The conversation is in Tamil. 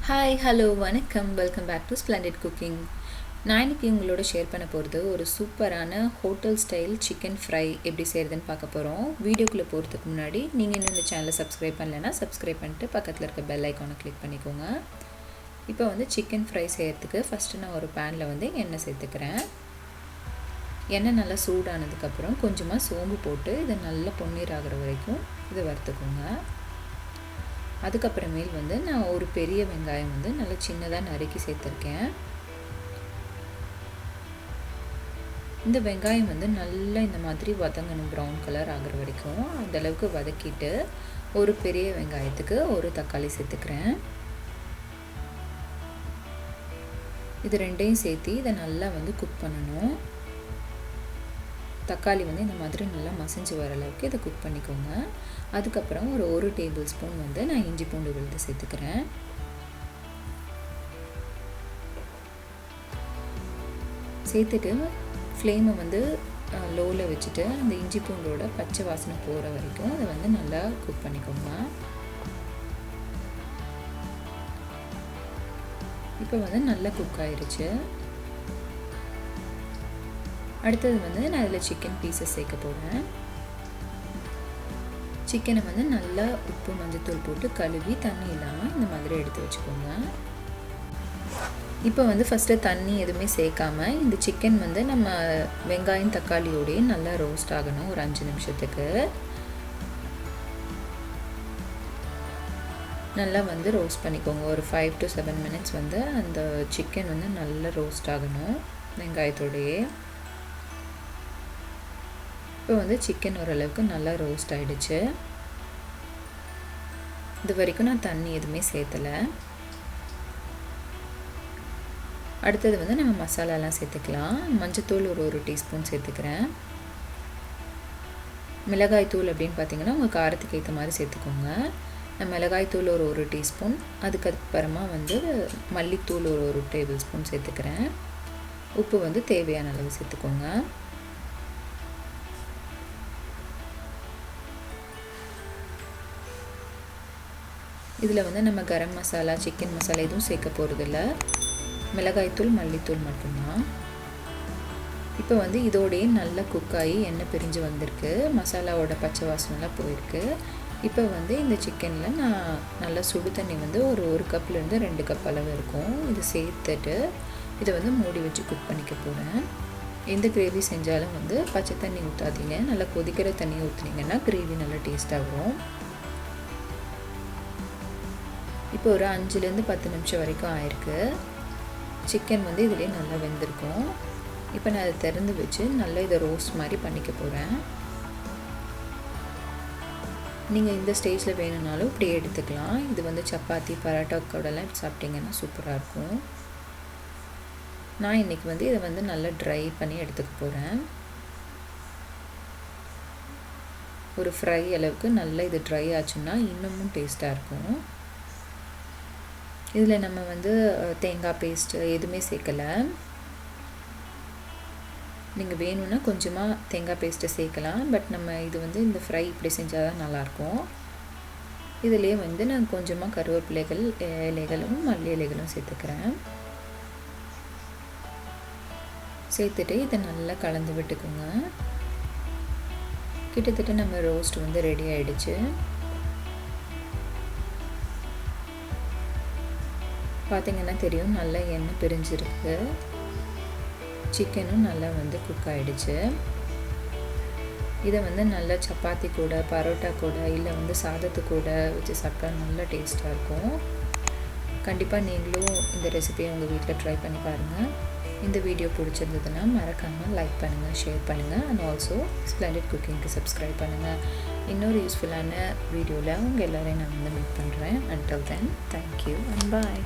ஹாய் ஹலோ வணக்கம் welcome back to Splendid Cooking. நான் இன்றைக்கி உங்களோட ஷேர் பண்ண போகிறது ஒரு சூப்பரான ஹோட்டல் ஸ்டைல் சிக்கன் ஃப்ரை எப்படி செய்கிறதுன்னு பார்க்க போகிறோம். வீடியோக்குள்ளே போகிறதுக்கு முன்னாடி நீங்கள் இன்னும் இந்த சேனலை சப்ஸ்கிரைப் பண்ணலைன்னா சப்ஸ்கிரைப் பண்ணிட்டு பக்கத்தில் இருக்க பெல் ஐக்கானை கிளிக் பண்ணிக்கோங்க. இப்போ வந்து சிக்கன் ஃப்ரை செய்கிறதுக்கு ஃபஸ்ட்டு நான் ஒரு பேனில் வந்து எண்ணெய் சேர்த்துக்கிறேன். எண்ணெய் நல்லா சூடானதுக்கப்புறம் கொஞ்சமாக சோம்பு போட்டு இதை நல்லா பொன்னீர் ஆகிற வரைக்கும் இதை வறுத்துக்கோங்க. அதுக்கப்புறமேல் வந்து நான் ஒரு பெரிய வெங்காயம் வந்து நல்லா சின்னதாக நறுக்கி சேர்த்துருக்கேன். இந்த வெங்காயம் வந்து நல்லா இந்த மாதிரி வதங்கணும், ப்ரௌன் கலர் ஆகிற வரைக்கும் அந்தளவுக்கு வதக்கிட்டு ஒரு பெரிய வெங்காயத்துக்கு ஒரு தக்காளி சேர்த்துக்கிறேன். இது ரெண்டையும் சேர்த்து இதை நல்லா வந்து குக் பண்ணணும். தக்காளி வந்து இந்த மாதிரி நல்லா மசிஞ்சு வர அளவுக்கு இதை குக் பண்ணிக்கோங்க. அதுக்கப்புறம் ஒரு டேபிள் ஸ்பூன் வந்து நான் இஞ்சி பூண்டு விழுது சேர்த்துக்கிறேன். சேர்த்துட்டு ஃப்ளேமை வந்து லோவில் வச்சுட்டு அந்த இஞ்சி பூண்டோட பச்சை வாசனை போகிற வரைக்கும் அதை வந்து நல்லா குக் பண்ணிக்கோங்க. இப்போ வந்து நல்லா குக் ஆயிடுச்சு. அடுத்தது வந்து நான் அதில் சிக்கன் பீசஸ் சேர்க்க போகிறேன். சிக்கனை வந்து நல்லா உப்பு மஞ்சத்தூள் போட்டு கழுவி தண்ணி இல்லாமல் இந்த மாதிரி எடுத்து வச்சுக்கோங்க. இப்போ வந்து ஃபஸ்ட்டு தண்ணி எதுவுமே சேர்க்காம இந்த சிக்கன் வந்து நம்ம வெங்காயம் தக்காளியோடையே நல்லா ரோஸ்ட் ஆகணும் ஒரு 5 நிமிஷத்துக்கு. நல்லா வந்து ரோஸ்ட் பண்ணிக்கோங்க. ஒரு 5 to 7 மினிட்ஸ் வந்து அந்த சிக்கன் வந்து நல்லா ரோஸ்ட் ஆகணும் வெங்காயத்தோடையே. இப்போ வந்து சிக்கன் ஓரளவுக்கு நல்லா ரோஸ்ட் ஆகிடுச்சு. இது வரைக்கும் நான் தண்ணி எதுவுமே சேர்த்தலை. அடுத்தது வந்து நம்ம மசாலாலாம் சேர்த்துக்கலாம். மஞ்சத்தூள் ஒரு டீஸ்பூன் சேர்த்துக்கிறேன். மிளகாய் தூள் அப்படின்னு பார்த்தீங்கன்னா உங்கள் காரத்துக்கு ஏற்ற மாதிரி சேர்த்துக்கோங்க. நான் மிளகாய் தூள் ஒரு டீஸ்பூன், அதுக்கப்புறமா வந்து மல்லித்தூள் ஒரு டேபிள் ஸ்பூன் சேர்த்துக்கிறேன். உப்பு வந்து தேவையான அளவு சேர்த்துக்கோங்க. இதில் வந்து நம்ம கரம் மசாலா சிக்கன் மசாலா எதுவும் சேர்க்க போகிறதில்ல, மிளகாய்த்தூள் மல்லித்தூள் மட்டும்தான். இப்போ வந்து இதோடையே நல்லா குக்காகி எண்ணெய் பிரிஞ்சு வந்திருக்கு, மசாலாவோட பச்சை வாசனைலாம் போயிருக்கு. இப்போ வந்து இந்த சிக்கனில் நான் நல்லா சுடு தண்ணி வந்து ஒரு கப்லேருந்து 2 கப் அளவு இருக்கும், இது சேர்த்துட்டு இதை வந்து மூடி வச்சு குக் பண்ணிக்க போகிறேன். எந்த கிரேவி செஞ்சாலும் வந்து பச்சை தண்ணி ஊற்றாதீங்க, நல்லா கொதிக்கிற தண்ணி ஊற்றுனீங்கன்னா கிரேவி நல்லா டேஸ்ட்டாக வரும். இப்போ ஒரு 5லேருந்து 10 நிமிஷம் வரைக்கும் ஆயிருக்கு. சிக்கன் வந்து இதுலேயே நல்லா வெந்திருக்கும். இப்போ நான் அதை திறந்து வச்சு நல்லா இதை ரோஸ்ட் மாதிரி பண்ணிக்க போகிறேன். நீங்கள் இந்த ஸ்டேஜில் வேணும்னாலும் இப்படியே எடுத்துக்கலாம். இது வந்து சப்பாத்தி பரோட்டா கூடலாம் சாப்பிட்டிங்கன்னா சூப்பராக இருக்கும். நான் இன்றைக்கி வந்து இதை வந்து நல்லா ட்ரை பண்ணி எடுத்துக்க போகிறேன். ஒரு ஃப்ரை அளவுக்கு நல்லா இது ட்ரை ஆச்சுன்னா இன்னமும் டேஸ்ட்டாக இருக்கும். இதில் நம்ம வந்து தேங்காய் பேஸ்ட்டு எதுவுமே சேர்க்கலை. நீங்கள் வேணும்னா கொஞ்சமாக தேங்காய் பேஸ்ட்டை சேர்க்கலாம், பட் நம்ம இது வந்து இந்த ஃப்ரை இப்படி செஞ்சால் தான் நல்லாயிருக்கும். இதிலே வந்து நான் கொஞ்சமாக கருவேப்பிலைகள் இலைகளும் மல்லி இலைகளும் சேர்த்துக்கிறேன். சேர்த்துட்டு இதை நல்லா கலந்து விட்டுக்கோங்க. கிட்டத்தட்ட நம்ம ரோஸ்ட் வந்து ரெடி ஆகிடுச்சு. பார்த்திங்கன்னா தெரியும், நல்லா எண்ணெய் பிரிஞ்சிருக்கு. சிக்கனும் நல்லா வந்து குக் ஆகிடுச்சு. இதை வந்து நல்லா சப்பாத்தி கூட பரோட்டா கூட இல்லை வந்து சாதத்து கூட வச்சு சாப்பிட்டா நல்லா டேஸ்ட்டாக இருக்கும். கண்டிப்பாக நீங்களும் இந்த ரெசிபியை உங்கள் வீட்டில் ட்ரை பண்ணி பாருங்கள். இந்த வீடியோ பிடிச்சிருந்ததுன்னா மறக்காமல் லைக் பண்ணுங்கள், ஷேர் பண்ணுங்கள், அண்ட் ஆல்சோ ஸ்ப்ளெண்டிட் குக்கிங்க்கு சப்ஸ்கிரைப் பண்ணுங்கள். இன்னொரு யூஸ்ஃபுல்லான வீடியோவில் உங்கள் எல்லோரையும் நான் வந்து மீட் பண்ணுறேன். Until then, thank you and bye.